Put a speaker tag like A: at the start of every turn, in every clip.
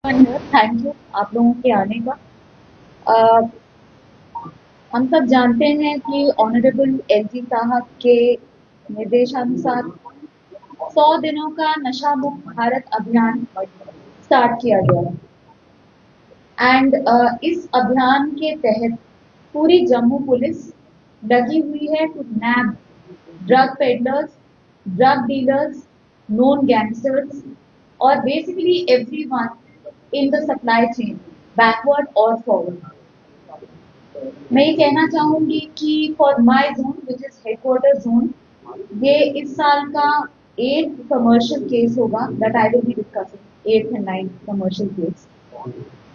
A: Thank you आप लोगों के आने का। अ, हम सब जानते हैं कि ऑनरेबल एलजी साहब के निर्देशानुसार 100 दिनों का नशा मुक्त भारत अभियान स्टार्ट किया गया है। एंड इस अभियान के तहत पूरी जम्मू पुलिस लगी हुई है to nab drug peddlers, drug dealers, known gangsters और basically everyone in the supply chain, backward और फॉरवर्ड। मैं ये कहना चाहूंगी कि for my zone which is headquarter zone, ये इस साल का 8th कमर्शियल केस होगा that I will be discussing, 8th and 9th commercial case.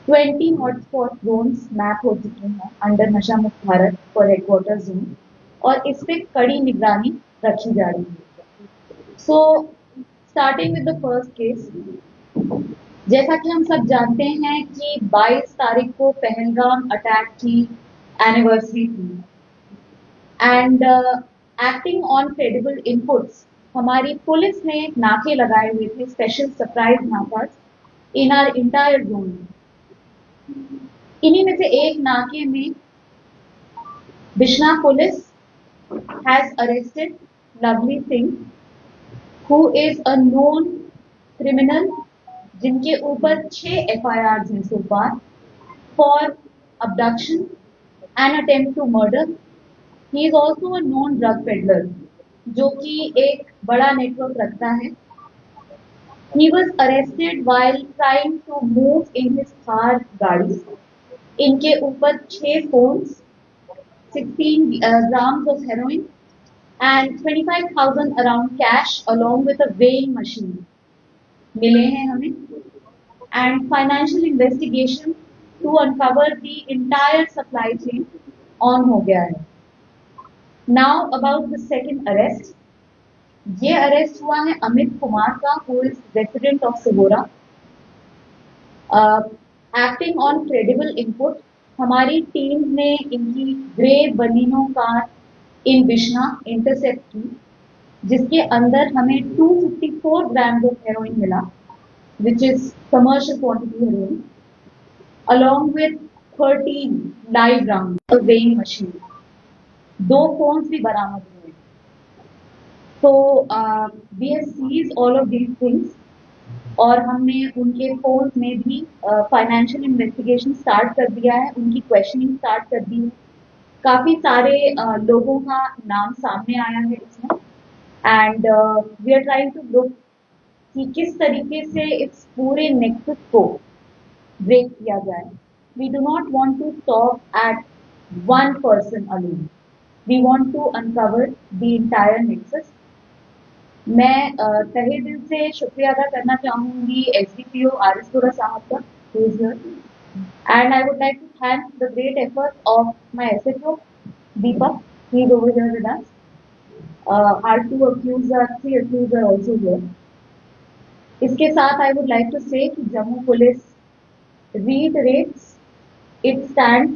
A: 20 hotspot zones map हो चुके हैं अंडर नशा मुक्त भारत फॉर हेडक्वार्टर जोन और इस पे कड़ी निगरानी रखी जा रही है। So starting with the first case, जैसा कि हम सब जानते हैं कि 22 तारीख को पहलगाम अटैक की एनिवर्सरी थी and acting on credible inputs हमारी पुलिस ने नाके लगाए हुए थे, special surprise nakas in our entire zone. इन्हीं में से एक नाके में Bishna police has arrested Lovely Singh who is a known criminal जिनके ऊपर 6 FIRs हैं so far for abduction and attempt to murder. He is also a known drug peddler जो कि एक बड़ा नेटवर्क रखता है। He was arrested while trying to move in his Thar गाड़ी। इनके ऊपर 6 phones, 16 grams of heroin and 25,000 around cash along with a weighing machine मिले हैं हमें। And financial investigation to uncover the entire supply chain on हो गया है। Now about the second arrest. ये अरेस्ट हुआ है अमित कुमार का, who is resident of Sihora. Acting on credible input हमारी टीम ने इनकी grey Baleno car in Bishnah intercept की, जिसके अंदर हमें 254 ग्राम ऑफ हेरोइन मिला, which is commercial quantity heroin, along with 13 live rounds, a weighing machine. 2 phones भी बरामद हुए। तो we have seize all of these things और हमने उनके फोन में भी फाइनेंशियल इन्वेस्टिगेशन स्टार्ट कर दिया है, उनकी क्वेश्चनिंग स्टार्ट कर दी है। काफी सारे लोगों का नाम सामने आया है इसमें and we are trying to look कि किस तरीके से इस पूरे नेक्सस को ब्रेक किया जाए। We do not want to stop at one person alone, we want to uncover the entire nexus. मैं तहे दिल से शुक्रिया अदा करना चाहूंगी SDPO आरिसपुरा साहब का, who is here, and I would like to thank the great effort of my SHO Deepak. He is over here with us. Our 3 accused are also here. इसके साथ I would like to say कि Jammu police reiterates its stand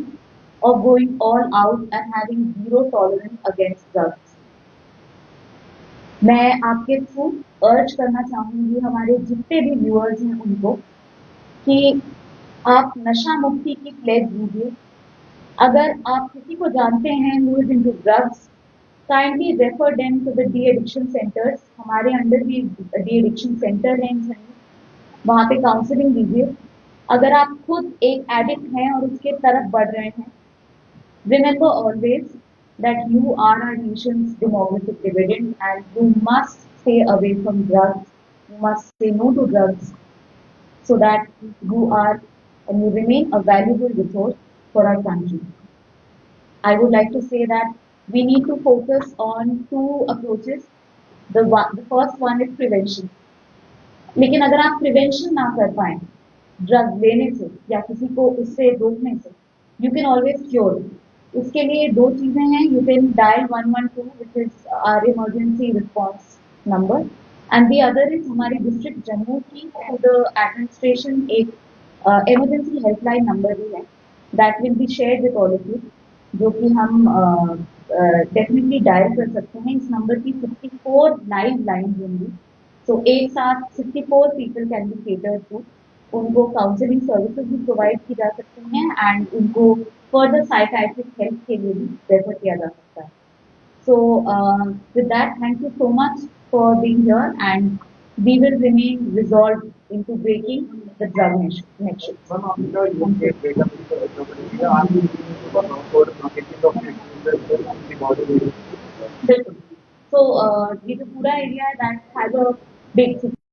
A: of going all out and having zero tolerance against drugs. मैं आपके through अर्ज करना चाहूंगी हमारे जितने भी व्यूअर्स हैं उनको कि आप नशा मुक्ति की प्लेज दीजिए। अगर आप किसी को जानते हैं who is into drugs, kindly refer them to the de addiction centres. हमारे अंडर भी डी एडिक्शन सेंटर हैं, वहां पे काउंसलिंग दीजिए। अगर आप खुद एक एडिक्ट हैं और उसके तरफ बढ़ रहे हैं, remember always that you are our nation's demographic dividend and you must stay away from drugs. You must say no to drugs so that you are and you remain a valuable resource for our country. I would like to say that we need to focus on 2 approaches. The first one is prevention. लेकिन अगर आप prevention ना कर पाए drug लेने से या किसी को उससे रोकने से, यू कैन ऑलवेज क्योर। इसके लिए 2 चीजें हैं। You can dial 112 which is our emergency response number and the other is हमारे डिस्ट्रिक्ट जम्मू की टू द एडमिनिस्ट्रेशन एक इमरजेंसी हेल्पलाइन नंबर भी है, that will be shared with all of you, जो कि हम डेफिनेटली डायल कर सकते हैं। इस नंबर की 54 लाइव लाइन होंगी, so एक साथ 64 people can be catered to उनको काउंसलिंग सर्विसेज भी प्रोवाइड की जा सकती हैं एंड उनको फर्दर साइकाइट्रिक हेल्प के लिए भी रेफर किया जा सकता है. So with that, thank you so much for being here, and we will remain resolved into breaking the drug nexus. बिल्कुल. So ये जो पूरा एरिया है that has a big